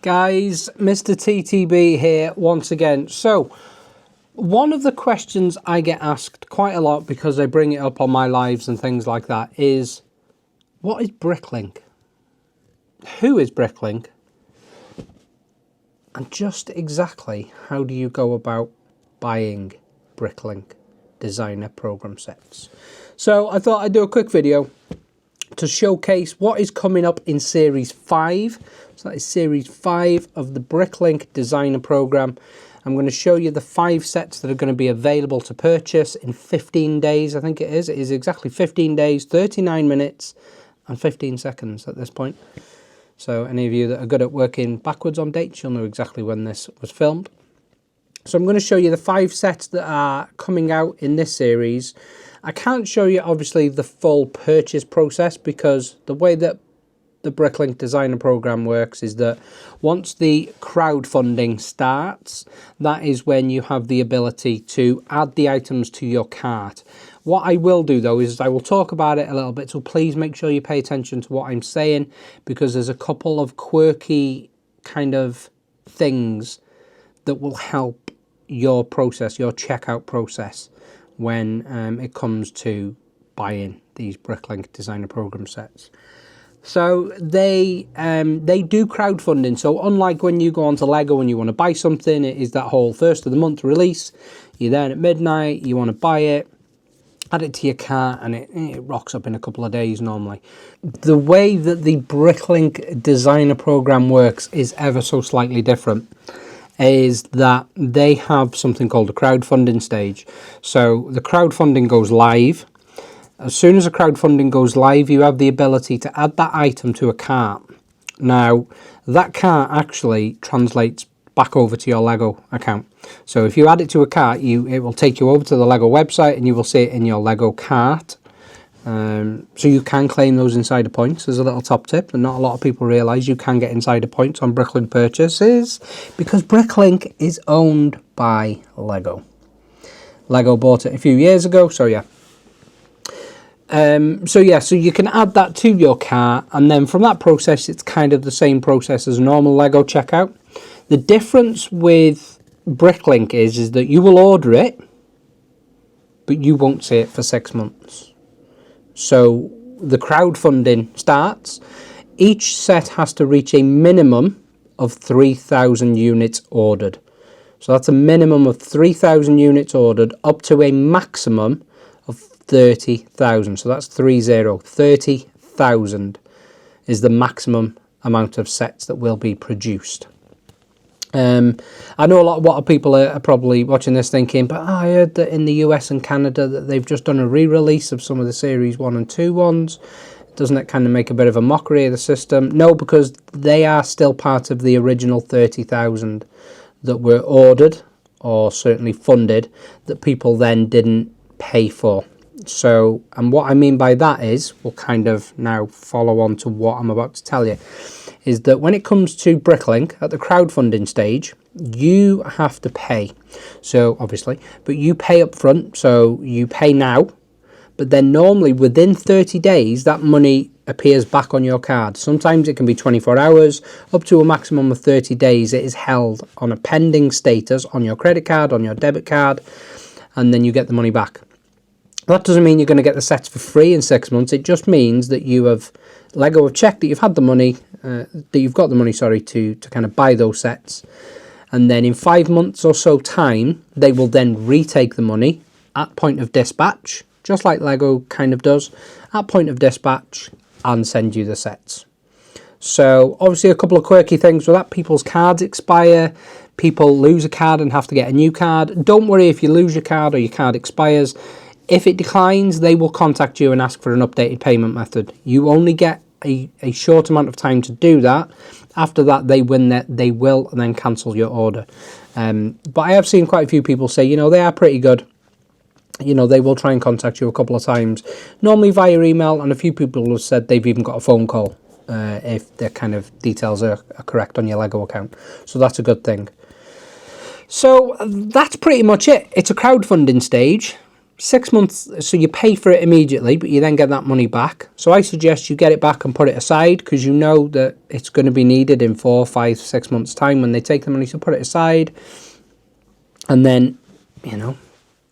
Guys, Mr. TTB here once again. So, one of the questions I get asked quite a lot because they bring it up on my lives and things like that is, what is Bricklink? Who is Bricklink? And just exactly how do you go about buying Bricklink designer program sets? So I thought I'd do a quick video to showcase what is coming up in Series 5. So that is Series 5 of the Bricklink designer program. I'm going to show you the 5 sets that are going to be available to purchase in 15 days, I think it is. It is exactly 15 days, 39 minutes and 15 seconds at this point. So any of you that are good at working backwards on dates, you'll know exactly when this was filmed. So I'm going to show you the 5 sets that are coming out in this series. I can't show you, obviously, the full purchase process because the way that the Bricklink designer program works is that once the crowdfunding starts, that is when you have the ability to add the items to your cart. What I will do though is I will talk about it a little bit, so please make sure you pay attention to what I'm saying because there's a couple of quirky kind of things that will help your process, your checkout process when it comes to buying these Bricklink designer program sets. So they do crowdfunding. So unlike when you go onto Lego and you want to buy something, it is that whole first of the month release. You're there at midnight, you want to buy it, add it to your cart, and it rocks up in a couple of days normally. The way that the Bricklink designer program works is ever so slightly different. Is that they have something called a crowdfunding stage. So the crowdfunding goes live. As soon as the crowdfunding goes live, you have the ability to add that item to a cart. Now, that cart actually translates back over to your Lego account. So if you add it to a cart, it will take you over to the Lego website and you will see it in your Lego cart. So you can claim those insider points. There's a little top tip that not a lot of people realise. You can get insider points on Bricklink purchases because Bricklink is owned by Lego. Lego bought it a few years ago, so yeah. So you can add that to your cart, and then from that process, it's kind of the same process as a normal Lego checkout. The difference with Bricklink is that you will order it, but you won't see it for 6 months. So the crowdfunding starts. Each set has to reach a minimum of 3,000 units ordered. So that's a minimum of 3,000 units ordered up to a maximum of 30,000. So that's 30,000 is the maximum amount of sets that will be produced. I know a lot of people are probably watching this thinking, but I heard that in the US and Canada that they've just done a re-release of some of the Series 1 and 2 ones. Doesn't it kind of make a bit of a mockery of the system? No, because they are still part of the original 30,000 that were ordered or certainly funded that people then didn't pay for. So, and what I mean by that is, we'll kind of now follow on to what I'm about to tell you, is that when it comes to Bricklink at the crowdfunding stage, you have to pay. So obviously, but you pay up front, so you pay now, but then normally within 30 days, that money appears back on your card. Sometimes it can be 24 hours, up to a maximum of 30 days. It is held on a pending status on your credit card, on your debit card, and then you get the money back. That doesn't mean you're going to get the sets for free in 6 months. It just means that Lego have checked that you've had the money, that you've got the money, sorry, to kind of buy those sets. And then in 5 months or so time, they will then retake the money at point of dispatch, just like Lego kind of does, at point of dispatch, and send you the sets. So obviously a couple of quirky things with that. People's cards expire. People lose a card and have to get a new card. Don't worry if you lose your card or your card expires. If it declines, they will contact you and ask for an updated payment method. You only get a short amount of time to do that. After that, they will then cancel your order. But I have seen quite a few people say, they are pretty good. They will try and contact you a couple of times, normally via email, and a few people have said they've even got a phone call if their kind of details are correct on your Lego account. So that's a good thing. So that's pretty much it. It's a crowdfunding stage. 6 months, so you pay for it immediately, but you then get that money back. So I suggest you get it back and put it aside, because you know that it's going to be needed in 4, 5, 6 months time when they take the money. So put it aside, and then, you know,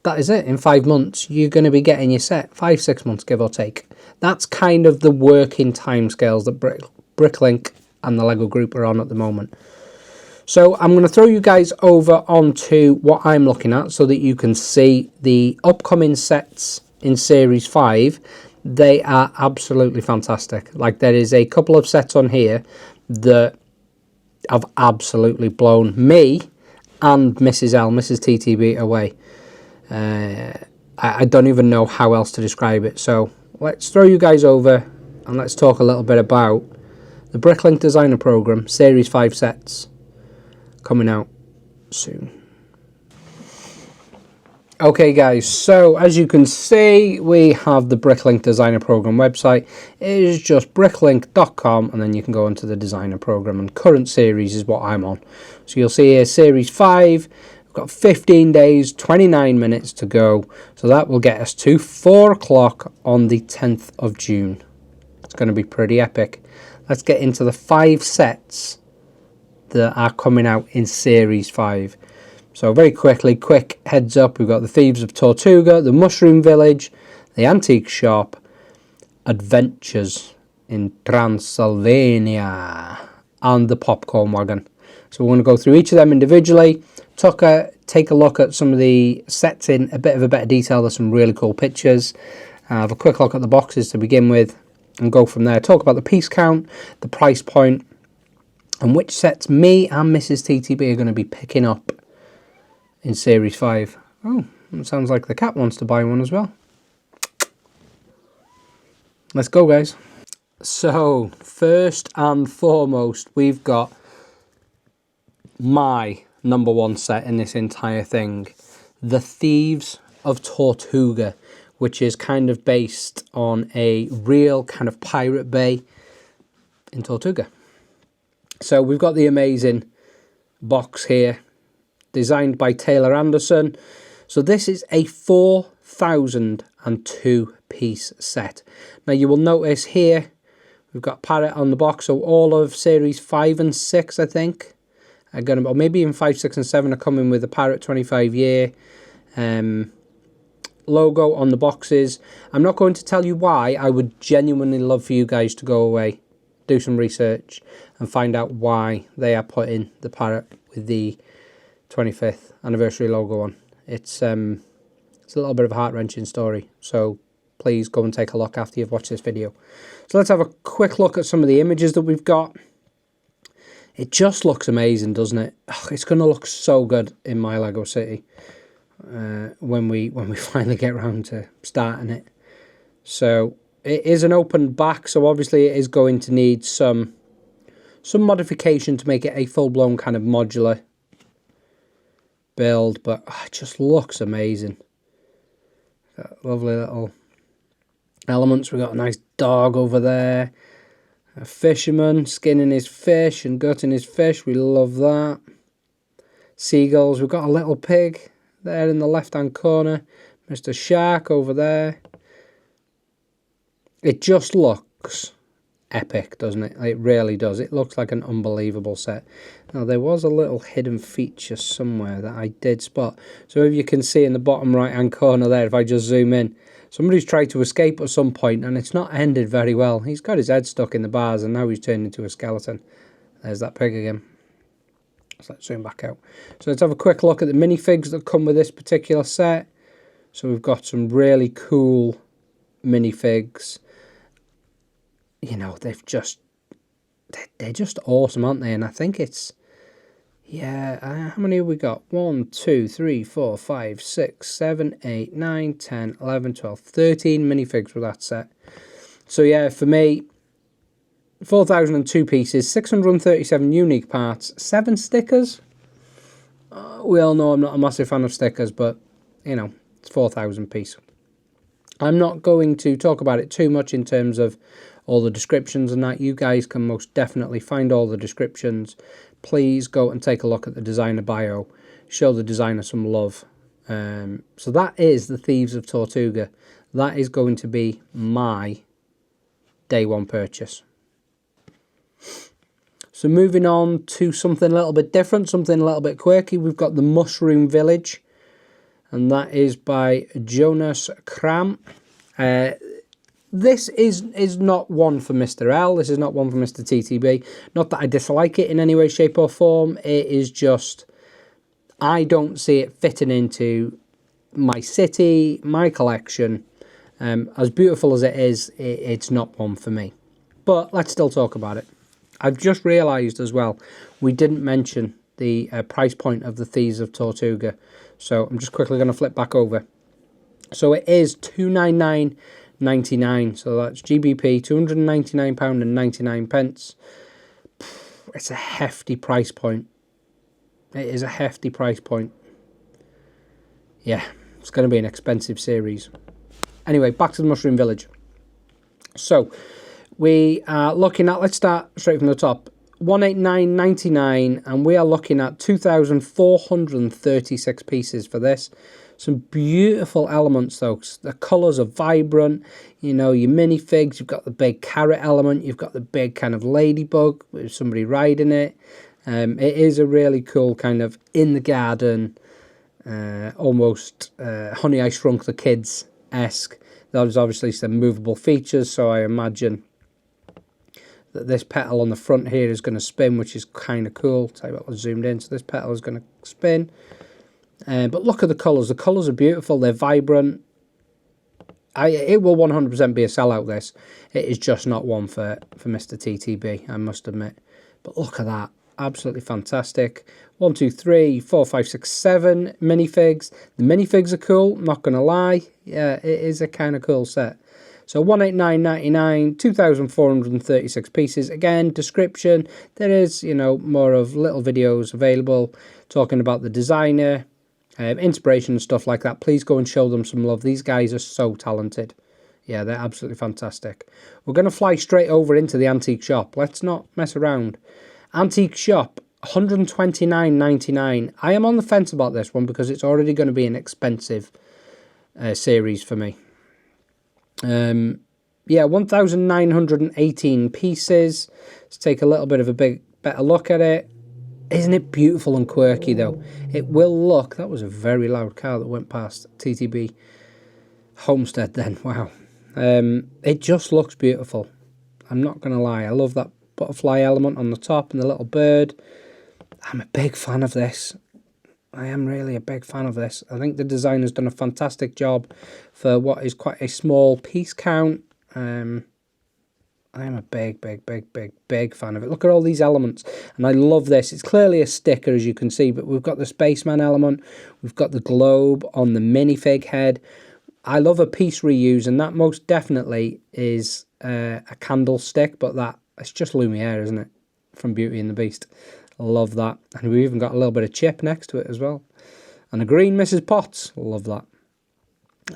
that is it. In 5 months, you're going to be getting your set. 5, 6 months, give or take. That's kind of the working timescales that Bricklink and the Lego Group are on at the moment. So I'm going to throw you guys over onto what I'm looking at so that you can see the upcoming sets in Series 5. They are absolutely fantastic. Like, there is a couple of sets on here that have absolutely blown me and Mrs. TTB away. I don't even know how else to describe it. So let's throw you guys over and let's talk a little bit about the Bricklink Designer Program Series 5 sets coming out soon. Okay guys, so as you can see, we have the Bricklink Designer Program website. It is just bricklink.com, and then you can go into the Designer Program, and current series is what I'm on. So you'll see here Series 5, we've got 15 days, 29 minutes to go. So that will get us to 4 o'clock on the 10th of June. It's going to be pretty epic. Let's get into the 5 sets that are coming out in Series 5. So very quickly, quick heads up, we've got the Thieves of Tortuga, the Mushroom Village, the Antique Shop, Adventures in Transylvania, and the Popcorn Wagon. So we're going to go through each of them individually, take a look at some of the sets in a bit of a better detail. There's some really cool pictures. Have a quick look at the boxes to begin with, and go from there. Talk about the piece count, the price point, and which sets me and Mrs. TTB are going to be picking up in Series 5. Oh, it sounds like the cat wants to buy one as well. Let's go, guys. So, first and foremost, we've got my #1 set in this entire thing. The Thieves of Tortuga, which is kind of based on a real kind of pirate bay in Tortuga. So we've got the amazing box here, designed by Taylor Anderson. So this is a 4,002 piece set. Now you will notice here, we've got parrot on the box. So all of Series 5 and 6, I think, are going to, or maybe even 5, 6 and 7 are coming with the parrot 25-year logo on the boxes. I'm not going to tell you why. I would genuinely love for you guys to go away, do some research, and find out why they are putting the parrot with the 25th anniversary logo on. It's a little bit of a heart-wrenching story, so please go and take a look after you've watched this video. So let's have a quick look at some of the images that we've got. It just looks amazing, doesn't it? Oh, it's going to look so good in my Lego City when we finally get around to starting it. So it is an open back, so obviously it is going to need some modification to make it a full-blown kind of modular build, but it just looks amazing. Got lovely little elements. We've got a nice dog over there, a fisherman skinning his fish and gutting his fish. We love that. Seagulls. We've got a little pig there in the left-hand corner. Mr. Shark over there. It just looks epic, doesn't it? It really does. It looks like an unbelievable set. Now, there was a little hidden feature somewhere that I did spot. So if you can see in the bottom right-hand corner there, if I just zoom in, somebody's tried to escape at some point, and it's not ended very well. He's got his head stuck in the bars, and now he's turned into a skeleton. There's that pig again. So let's zoom back out. So let's have a quick look at the minifigs that come with this particular set. So we've got some really cool minifigs. You know, they're just awesome, aren't they? And I think it's, yeah, how many have we got? 1, 2, 3, 4, 5, 6, 7, 8, 9, 10, 11, 12, 13 minifigs with that set. So yeah, for me, 4,002 pieces, 637 unique parts, 7 stickers. We all know I'm not a massive fan of stickers, but, you know, it's 4,000 piece. I'm not going to talk about it too much in terms of all the descriptions and that. You guys can most definitely find all the descriptions. Please go and take a look at the designer bio. Show the designer some love. So that is the Thieves of Tortuga. That is going to be my day one purchase. So moving on to something a little bit different, something a little bit quirky. We've got the Mushroom Village, and that is by Jonas Kram. This is not one for Mr. L. This is not one for Mr. TTB. Not that I dislike it in any way, shape or form. It is just, I don't see it fitting into my city, my collection. As beautiful as it is, it's not one for me. But let's still talk about it. I've just realised as well, we didn't mention the price point of the Thieves of Tortuga. So I'm just quickly going to flip back over. So it is £299.99. So that's GBP, £299.99. It's a hefty price point. It is a hefty price point. Yeah, it's going to be an expensive series. Anyway, back to the Mushroom Village. So we are looking at, let's start straight from the top, £189.99, and we are looking at 2,436 pieces for this. Some beautiful elements though. The colours are vibrant. You know, your minifigs, you've got the big carrot element, you've got the big kind of ladybug with somebody riding it. It is a really cool kind of in the garden, almost Honey, I Shrunk the Kids-esque. There's obviously some movable features, so I imagine that this petal on the front here is going to spin, which is kind of cool. Tell you what, I zoomed in, so this petal is going to spin. But look at the colours. The colours are beautiful. They're vibrant. It will 100% be a sellout, this. It is just not one for Mr. TTB, I must admit. But look at that. Absolutely fantastic. 1, 2, 3, 4, 5, 6, 7 minifigs. The minifigs are cool, not going to lie. Yeah, it is a kind of cool set. So £189.99, 2,436 pieces. Again, description. There is, you know, more of little videos available talking about the designer, inspiration and stuff like that. Please go and show them some love. These guys are so talented. Yeah, they're absolutely fantastic. We're going to fly straight over into the antique shop. Let's not mess around. Antique shop, £129.99. I am on the fence about this one because it's already going to be an expensive series for me. Yeah, 1,918 pieces. Let's take a little bit of a better look at it. Isn't it beautiful and quirky though? It will look, that was a very loud car that went past TTB Homestead then, wow. It just looks beautiful. I'm not going to lie, I love that butterfly element on the top and the little bird. I'm a big fan of this. I am really a big fan of this. I think the designer's done a fantastic job for what is quite a small piece count. I am a big fan of it. Look at all these elements. And I love this. It's clearly a sticker, as you can see, but we've got the spaceman element. We've got the globe on the minifig head. I love a piece reuse, and that most definitely is a candlestick, but it's just Lumiere, isn't it? From Beauty and the Beast. Love that. And we've even got a little bit of chip next to it as well. And a green Mrs. Potts. Love that.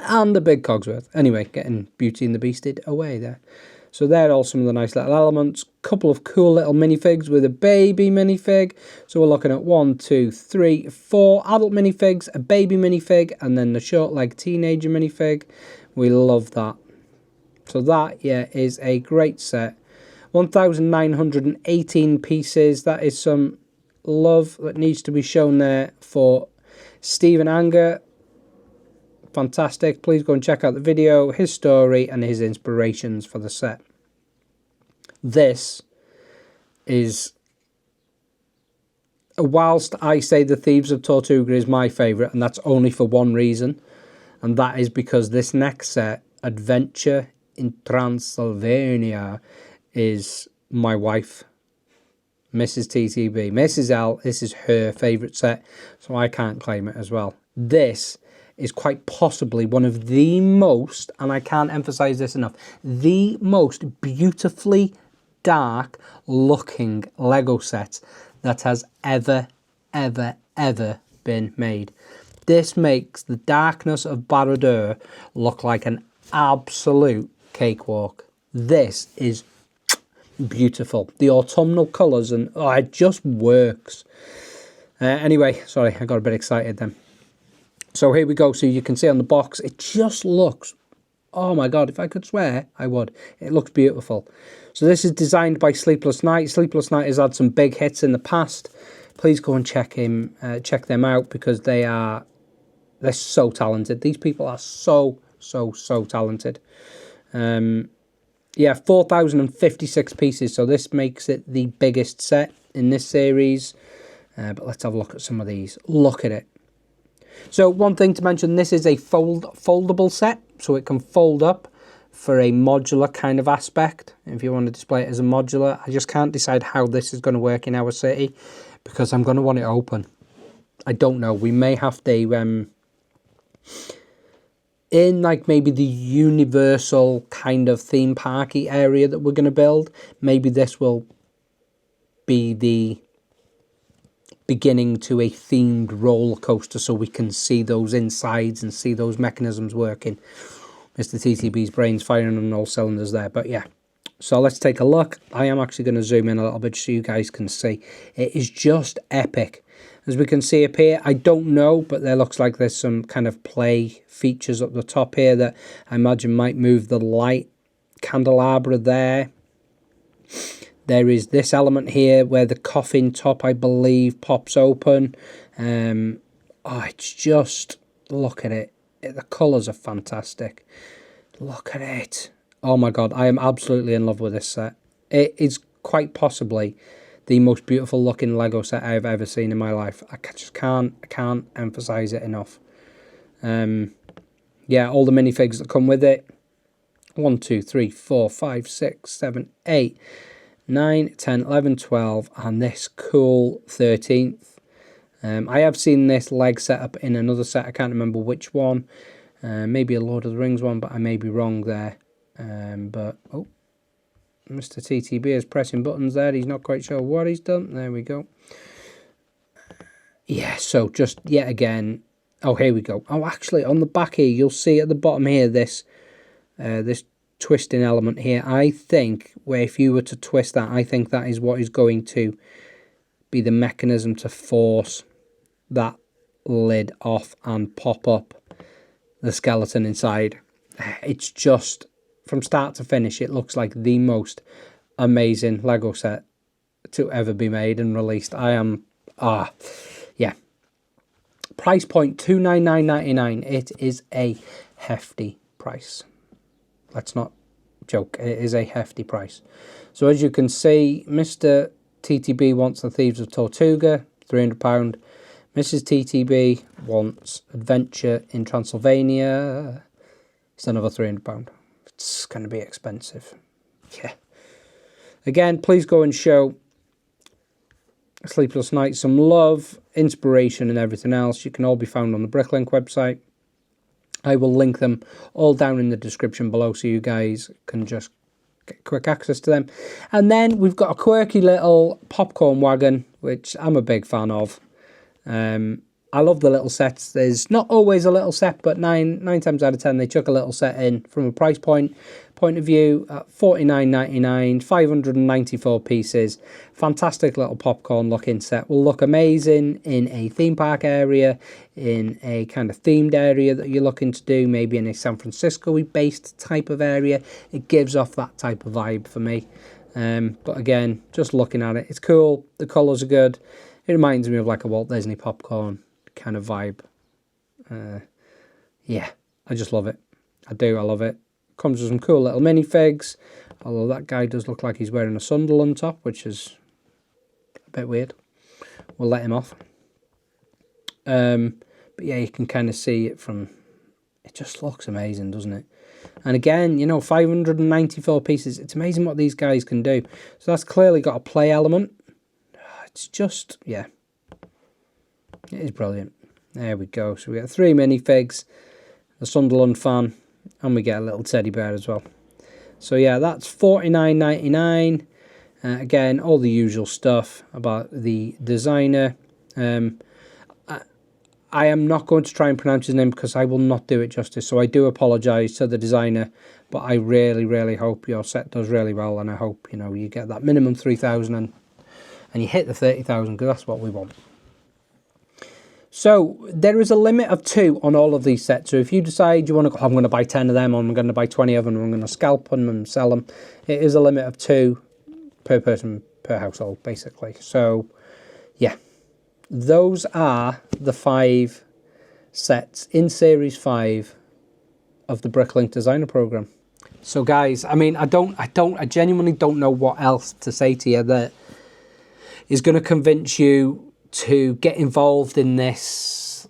And a big Cogsworth. Anyway, getting Beauty and the Beasted away there. So they're all some of the nice little elements. Couple of cool little minifigs with a baby minifig. So we're looking at 1, 2, 3, 4 adult minifigs, a baby minifig, and then the short leg teenager minifig. We love that. So that, yeah, is a great set. 1,918 pieces. That is some love that needs to be shown there for Stephen Anger. Fantastic. Please go and check out the video, his story, and his inspirations for the set. This is, whilst I say the Thieves of Tortuga is my favourite, and that's only for one reason, and that is because this next set, Adventure in Transylvania, is my wife, Mrs. TTB. Mrs. L, this is her favourite set, so I can't claim it as well. This is quite possibly one of the most, and I can't emphasise this enough, the most beautifully dark looking Lego set that has ever been made. This makes the darkness of Barad-dûr look like an absolute cakewalk. This is beautiful. The autumnal colours, and it just works. Anyway, sorry, I got a bit excited then. So here we go. So you can see on the box, it just looks, oh my God, if I could swear, I would. It looks beautiful. So this is designed by Sleepless Night. Sleepless Night has had some big hits in the past. Please go and check them out, because they're so talented. These people are so talented. Yeah, 4,056 pieces. So this makes it the biggest set in this series. But let's have a look at some of these. Look at it. So one thing to mention, this is a foldable set, so it can fold up for a modular kind of aspect. If you want to display it as a modular, I just can't decide how this is going to work in our city, because I'm going to want it open. I don't know. We may have to, in like maybe the universal kind of theme parky area that we're going to build, maybe this will be the beginning to a themed roller coaster, so we can see those insides and see those mechanisms working. Mr. TTB's brain's firing on all cylinders there. But yeah, so let's take a look. I am actually going to zoom in a little bit so you guys can see. It is just epic. As we can see up here, I don't know, but there looks like there's some kind of play features up the top here that I imagine might move the light candelabra there. There is this element here where the coffin top, I believe, pops open. Oh, it's just, look at it. The colours are fantastic. Look at it. Oh my God, I am absolutely in love with this set. It is quite possibly the most beautiful looking Lego set I've ever seen in my life. I just can't emphasise it enough. Yeah, all the minifigs that come with it. 1, 2, 3, 4, 5, 6, 7, 8... 9, 10, 11, 12, and this cool 13th. I have seen this leg setup in another set. I can't remember which one. Maybe a Lord of the Rings one, but I may be wrong there. But, oh, Mr. TTB is pressing buttons there. He's not quite sure what he's done. There we go. Yeah, so just yet again. Oh, here we go. Oh, actually, on the back here, you'll see at the bottom here, this twisting element here. I think where if you were to twist that, I think that is what is going to be the mechanism to force that lid off and pop up the skeleton inside. It's just, from start to finish, it looks like the most amazing Lego set to ever be made and released. I am, yeah. Price point $299.99. It is a hefty price. Let's not joke, it is a hefty price. So as you can see, Mr. TTB wants the Thieves of Tortuga, £300. Mrs. TTB wants Adventure in Transylvania. It's another £300. It's going to be expensive. Yeah. Again, please go and show Sleepless Night some love, inspiration and everything else. You can all be found on the Bricklink website. I will link them all down in the description below so you guys can just get quick access to them. And then we've got a quirky little popcorn wagon, which I'm a big fan of. I love the little sets. There's not always a little set, but nine times out of 10 they chuck a little set in. From a price point of view, at $49.99, 594 pieces. Fantastic little popcorn looking set. Will look amazing in a theme park area, in a kind of themed area that you're looking to do, maybe in a San Francisco based type of area. It gives off that type of vibe for me. But again, just looking at it, it's cool. The colours are good. It reminds me of like a Walt Disney popcorn kind of vibe. Yeah, I just love it. I do, I love it. Comes with some cool little minifigs, although that guy does look like he's wearing a Sunderland top, which is a bit weird. We'll let him off. But yeah, you can kind of see it from, it just looks amazing, doesn't it? And again, you know, 594 pieces. It's amazing what these guys can do. So that's clearly got a play element. It's just, yeah, it is brilliant. There we go. So we get 3 minifigs, the Sunderland fan, and we get a little teddy bear as well. So yeah, that's $49.99. Again, all the usual stuff about the designer. I am not going to try and pronounce his name because I will not do it justice. So I do apologise to the designer, but I really, really hope your set does really well, and I hope, you know, you get that minimum 3,000 and you hit the 30,000, because that's what we want. So there is a limit of 2 on all of these sets. So if you decide you want to, I'm going to buy 10 of them, or I'm going to buy 20 of them, and I'm going to scalp them and sell them, it is a limit of 2 per person per household, basically. So yeah, those are the 5 sets in Series 5 of the Bricklink Designer Program. So guys, I mean, I genuinely don't know what else to say to you that is going to convince you to get involved in this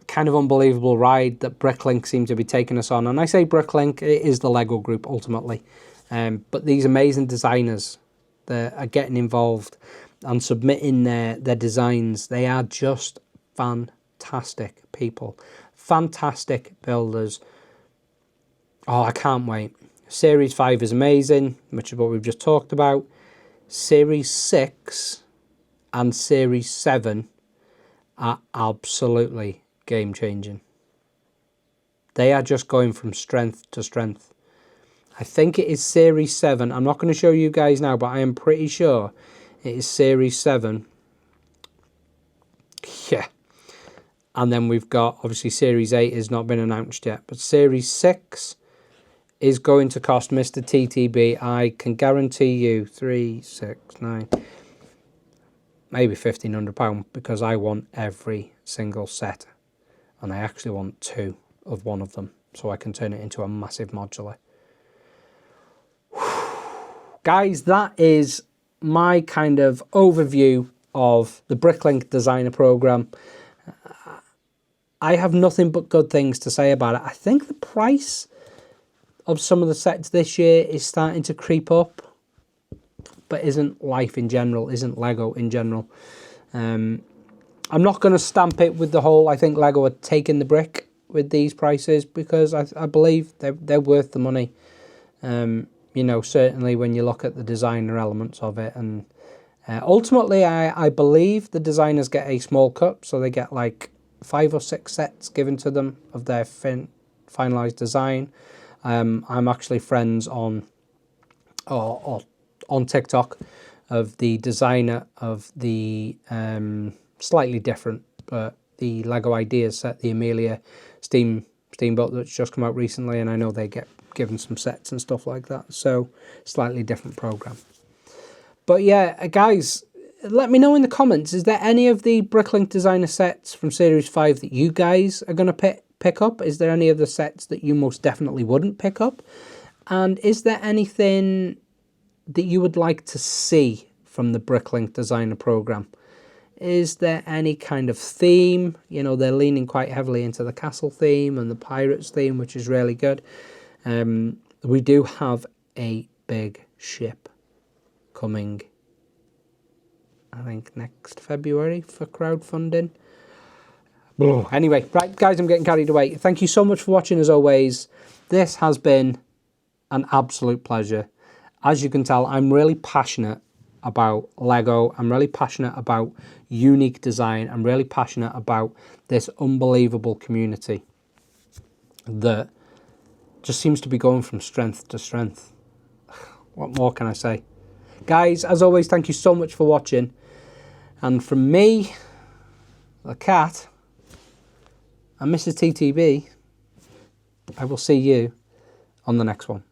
kind of unbelievable ride that Bricklink seem to be taking us on. And I say Bricklink, it is the Lego group ultimately. But these amazing designers that are getting involved and submitting their designs, they are just fantastic people. Fantastic builders. Oh, I can't wait. Series 5 is amazing, which is what we've just talked about. Series 6 and Series 7 are absolutely game-changing. They are just going from strength to strength. I think it is Series 7. I'm not going to show you guys now, but I am pretty sure it is Series 7. Yeah. And then we've got, obviously, Series 8 has not been announced yet. But Series 6 is going to cost Mr. TTB, I can guarantee you, 3, 6, 9... maybe £1,500, because I want every single set, and I actually want 2 of one of them, so I can turn it into a massive modular. Guys, that is my kind of overview of the Bricklink Designer Program. I have nothing but good things to say about it. I think the price of some of the sets this year is starting to creep up, but isn't life in general, isn't Lego in general. I'm not going to stamp it with the whole, I think Lego are taking the brick with these prices, because I believe they're worth the money. You know, certainly when you look at the designer elements of it. And ultimately, I believe the designers get a small cut, so they get like 5 or 6 sets given to them of their finalized design. I'm actually friends on TikTok of the designer of the slightly different, but the Lego Ideas set, the Amelia Steamboat that's just come out recently, and I know they get given some sets and stuff like that, so slightly different program. But yeah, guys, let me know in the comments, is there any of the Bricklink Designer sets from Series 5 that you guys are going to pick up? Is there any of the sets that you most definitely wouldn't pick up? And is there anything that you would like to see from the Bricklink Designer Program? Is there any kind of theme? You know, they're leaning quite heavily into the castle theme and the pirates theme, which is really good. We do have a big ship coming, I think, next February for crowdfunding. Anyway, right, guys, I'm getting carried away. Thank you so much for watching, as always. This has been an absolute pleasure. As you can tell, I'm really passionate about Lego. I'm really passionate about unique design. I'm really passionate about this unbelievable community that just seems to be going from strength to strength. What more can I say? Guys, as always, thank you so much for watching. And from me, the cat, and Mrs. TTB, I will see you on the next one.